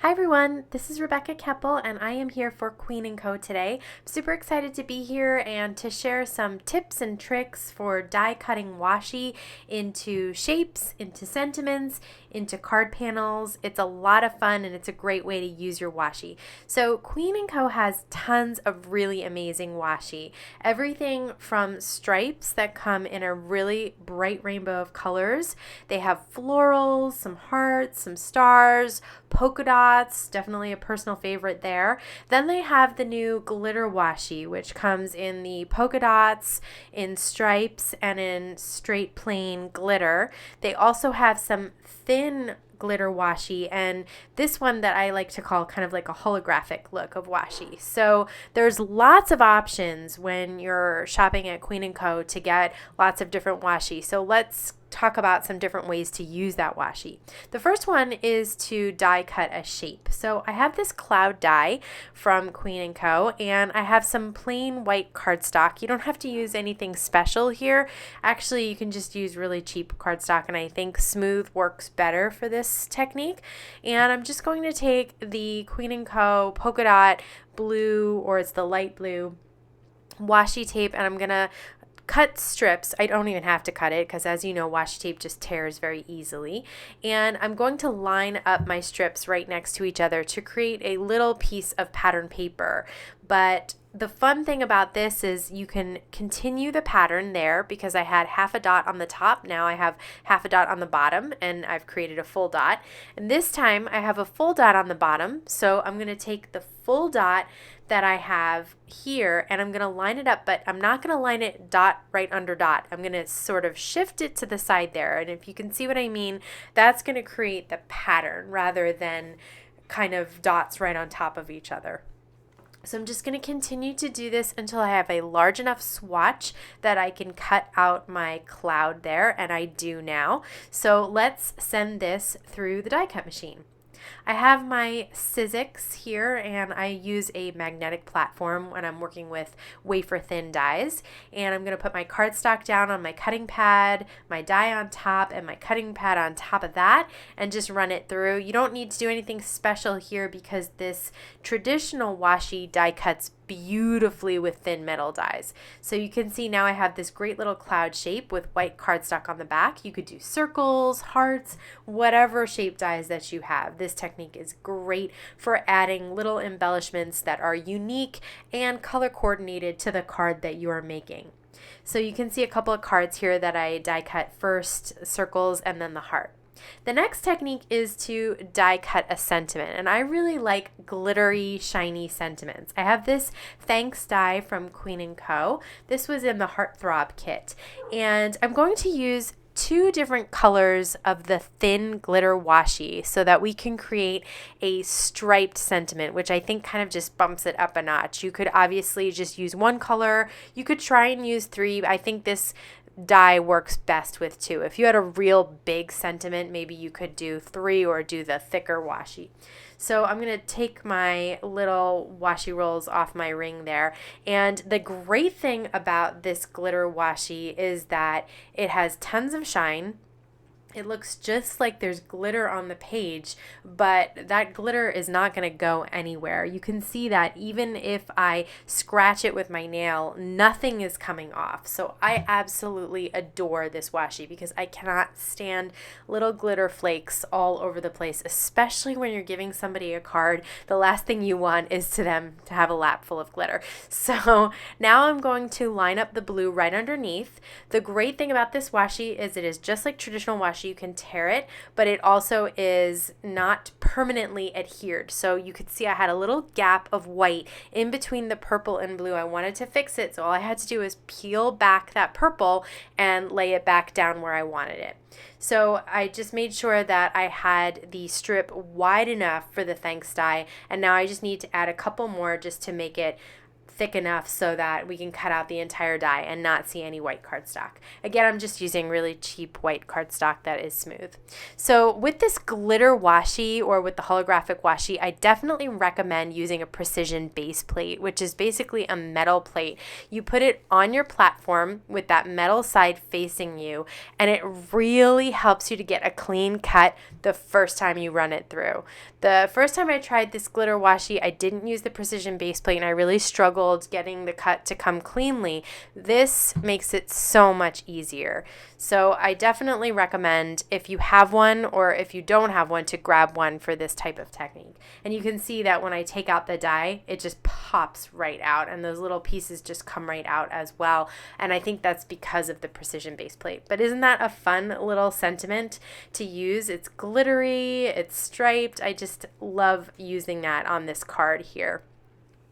Hi everyone, this is Rebecca Keppel and I am here for Queen & Co. today. I'm super excited to be here and to share some tips and tricks for die cutting washi into shapes, into sentiments, into card panels. It's a lot of fun and it's a great way to use your washi. So Queen & Co. has tons of really amazing washi. Everything from stripes that come in a really bright rainbow of colors. They have florals, some hearts, some stars, polka dots, definitely a personal favorite there. Then they have the new glitter washi, which comes in the polka dots, in stripes, and in straight plain glitter. They also have some thin glitter washi, and this one that I like to call kind of like a holographic look of washi. So there's lots of options when you're shopping at Queen & Co. to get lots of different washi. So let's talk about some different ways to use that washi. The first one is to die cut a shape. So I have this cloud die from Queen & Co. and I have some plain white cardstock. You don't have to use anything special here. Actually, you can just use really cheap cardstock, and I think smooth works better for this technique. And I'm just going to take the Queen & Co. polka dot blue, or it's the light blue washi tape, and I'm gonna cut strips. I don't even have to cut it because, as you know, washi tape just tears very easily. And I'm going to line up my strips right next to each other to create a little piece of pattern paper. But the fun thing about this is you can continue the pattern there, because I had half a dot on the top. Now I have half a dot on the bottom, and I've created a full dot. And this time I have a full dot on the bottom. So I'm going to take the full dot that I have here and I'm going to line it up, but I'm not going to line it dot right under dot. I'm going to sort of shift it to the side there. And if you can see what I mean, that's going to create the pattern rather than kind of dots right on top of each other. So I'm just going to continue to do this until I have a large enough swatch that I can cut out my cloud there, and I do now. So let's send this through the die cut machine. I have my Sizzix here, and I use a magnetic platform when I'm working with wafer thin dies. And I'm going to put my cardstock down on my cutting pad, my die on top, and my cutting pad on top of that, and just run it through. You don't need to do anything special here because this traditional washi die cuts beautifully with thin metal dies. So you can see now I have this great little cloud shape with white cardstock on the back. You could do circles, hearts, whatever shape dies that you have. This technique is great for adding little embellishments that are unique and color coordinated to the card that you are making. So you can see a couple of cards here that I die cut first, circles, and then the heart. The next technique is to die cut a sentiment, and I really like glittery, shiny sentiments. I have this Thanks die from Queen & Co. This was in the Heartthrob kit, and I'm going to use two different colors of the thin glitter washi so that we can create a striped sentiment, which I think kind of just bumps it up a notch. You could obviously just use one color. You could try and use three. I think this die works best with two. If you had a real big sentiment, maybe you could do three or do the thicker washi. So I'm going to take my little washi rolls off my ring there. And the great thing about this glitter washi is that it has tons of shine. It looks just like there's glitter on the page, but that glitter is not going to go anywhere. You can see that even if I scratch it with my nail, nothing is coming off. So I absolutely adore this washi because I cannot stand little glitter flakes all over the place, especially when you're giving somebody a card. The last thing you want is to them to have a lap full of glitter. So now I'm going to line up the blue right underneath. The great thing about this washi is it is just like traditional washi. You can tear it, but it also is not permanently adhered. So you could see I had a little gap of white in between the purple and blue. I wanted to fix it, so all I had to do was peel back that purple and lay it back down where I wanted it. So I just made sure that I had the strip wide enough for the Thanks die, and now I just need to add a couple more just to make it thick enough so that we can cut out the entire die and not see any white cardstock. Again, I'm just using really cheap white cardstock that is smooth. So with this glitter washi or with the holographic washi, I definitely recommend using a precision base plate, which is basically a metal plate. You put it on your platform with that metal side facing you, and it really helps you to get a clean cut the first time you run it through. The first time I tried this glitter washi, I didn't use the precision base plate and I really struggled getting the cut to come cleanly. This makes it so much easier. So I definitely recommend, if you have one or if you don't have one, to grab one for this type of technique. And you can see that when I take out the die, it just pops right out and those little pieces just come right out as well. And I think that's because of the precision base plate. But isn't that a fun little sentiment to use? It's glittery, it's striped. I just love using that on this card here.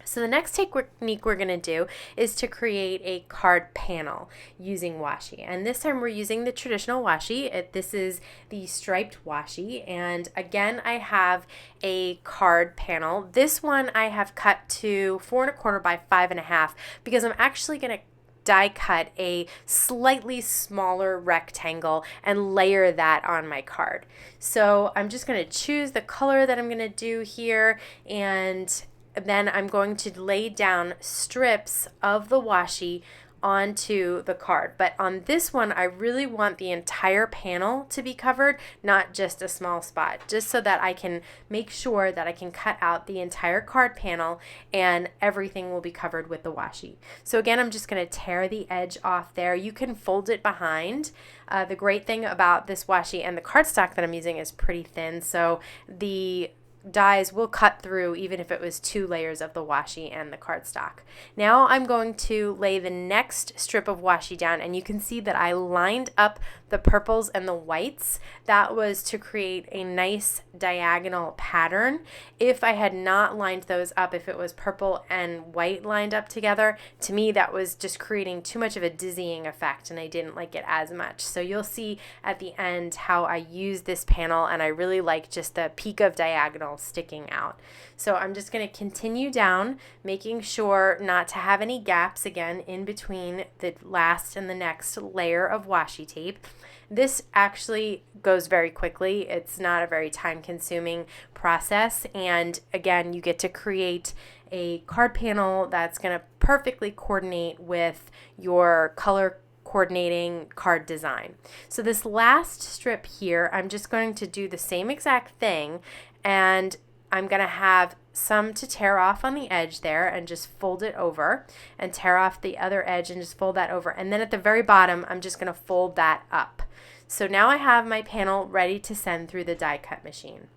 So the next technique we're going to do is to create a card panel using washi. And this time we're using the traditional washi. This is the striped washi. And again, I have a card panel. This one I have cut to 4 1/4 by 5 1/2 because I'm actually going to die cut a slightly smaller rectangle and layer that on my card. So I'm just going to choose the color that I'm going to do here, and then I'm going to lay down strips of the washi onto the card. But on this one, I really want the entire panel to be covered, not just a small spot, just so that I can make sure that I can cut out the entire card panel and everything will be covered with the washi. So again, I'm just going to tear the edge off there. You can fold it behind. The great thing about this washi and the cardstock that I'm using is pretty thin, so the dies will cut through even if it was 2 layers of the washi and the cardstock. Now I'm going to lay the next strip of washi down, and you can see that I lined up the purples and the whites. That was to create a nice diagonal pattern. If I had not lined those up, if it was purple and white lined up together, to me that was just creating too much of a dizzying effect and I didn't like it as much. So you'll see at the end how I use this panel, and I really like just the peak of diagonal sticking out. So I'm just going to continue down, making sure not to have any gaps again in between the last and the next layer of washi tape. This actually goes very quickly. It's not a very time-consuming process, and again, you get to create a card panel that's going to perfectly coordinate with your color coordinating card design. So this last strip here, I'm just going to do the same exact thing, and I'm going to have some to tear off on the edge there and just fold it over, and tear off the other edge and just fold that over. And then at the very bottom, I'm just going to fold that up. So now I have my panel ready to send through the die cut machine.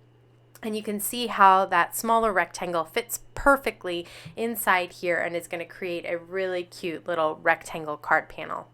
And you can see how that smaller rectangle fits perfectly inside here and is going to create a really cute little rectangle card panel.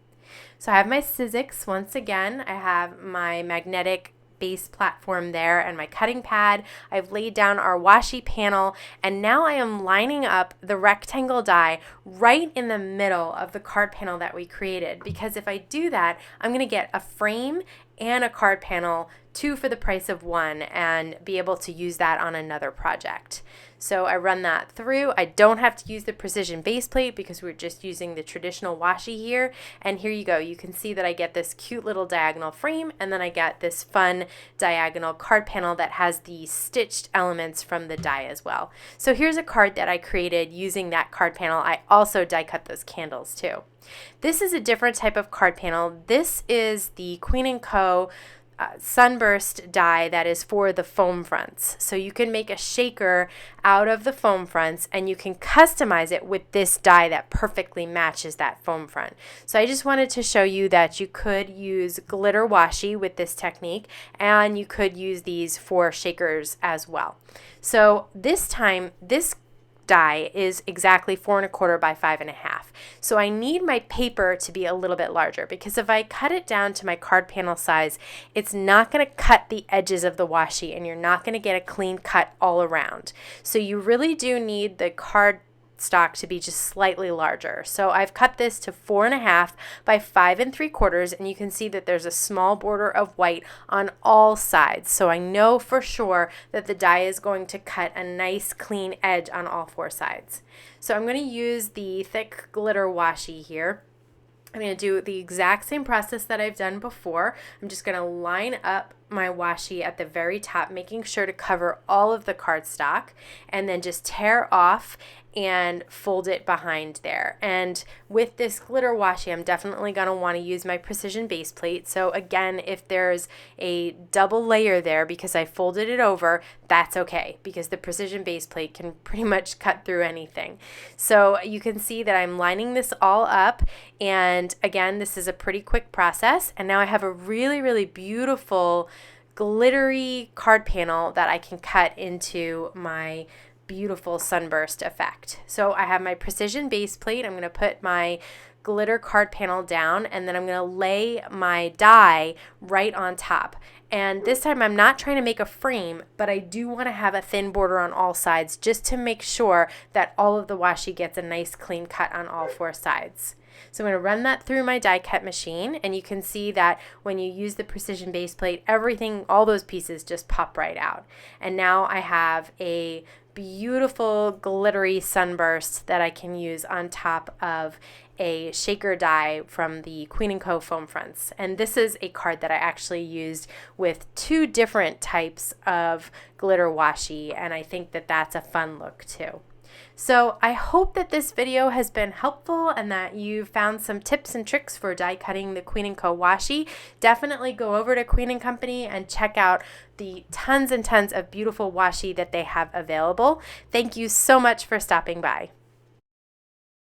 So I have my Sizzix once again. I have my magnetic base platform there and my cutting pad. I've laid down our washi panel, and now I am lining up the rectangle die right in the middle of the card panel that we created, because if I do that, I'm going to get a frame and a card panel, 2 for the price of 1, and be able to use that on another project. So I run that through. I don't have to use the precision base plate because we're just using the traditional washi here. And here you go. You can see that I get this cute little diagonal frame, and then I get this fun diagonal card panel that has the stitched elements from the die as well. So here's a card that I created using that card panel. I also die cut those candles too. This is a different type of card panel. This is the Tsukineko sunburst die that is for the foam fronts. So you can make a shaker out of the foam fronts, and you can customize it with this die that perfectly matches that foam front. So I just wanted to show you that you could use glitter washi with this technique, and you could use these for shakers as well. So this time, this die is exactly 4 1/4 by 5 1/2. So I need my paper to be a little bit larger, because if I cut it down to my card panel size, it's not going to cut the edges of the washi and you're not going to get a clean cut all around. So you really do need the card cardstock to be just slightly larger. So I've cut this to 4.5 by 5 3/4, and you can see that there's a small border of white on all sides. So I know for sure that the die is going to cut a nice clean edge on all 4 sides. So I'm going to use the thick glitter washi here. I'm going to do the exact same process that I've done before. I'm just going to line up my washi at the very top, making sure to cover all of the cardstock, and then just tear off and fold it behind there. And with this glitter washi, I'm definitely going to want to use my precision base plate. So again, if there's a double layer there because I folded it over, that's okay, because the precision base plate can pretty much cut through anything. So you can see that I'm lining this all up, and again, this is a pretty quick process. And now I have a really, really beautiful glittery card panel that I can cut into my beautiful sunburst effect. So I have my precision base plate. I'm going to put my glitter card panel down, and then I'm going to lay my die right on top. And this time I'm not trying to make a frame, but I do want to have a thin border on all sides just to make sure that all of the washi gets a nice clean cut on all 4 sides. So I'm going to run that through my die cut machine, and you can see that when you use the precision base plate, everything, all those pieces just pop right out. And now I have a beautiful glittery sunburst that I can use on top of a shaker die from the Tsukineko foam fronts. And this is a card that I actually used with 2 different types of glitter washi, and I think that that's a fun look too. So I hope that this video has been helpful and that you found some tips and tricks for die cutting the Tsukineko washi. Definitely go over to Queen & Company and check out the tons and tons of beautiful washi that they have available. Thank you so much for stopping by.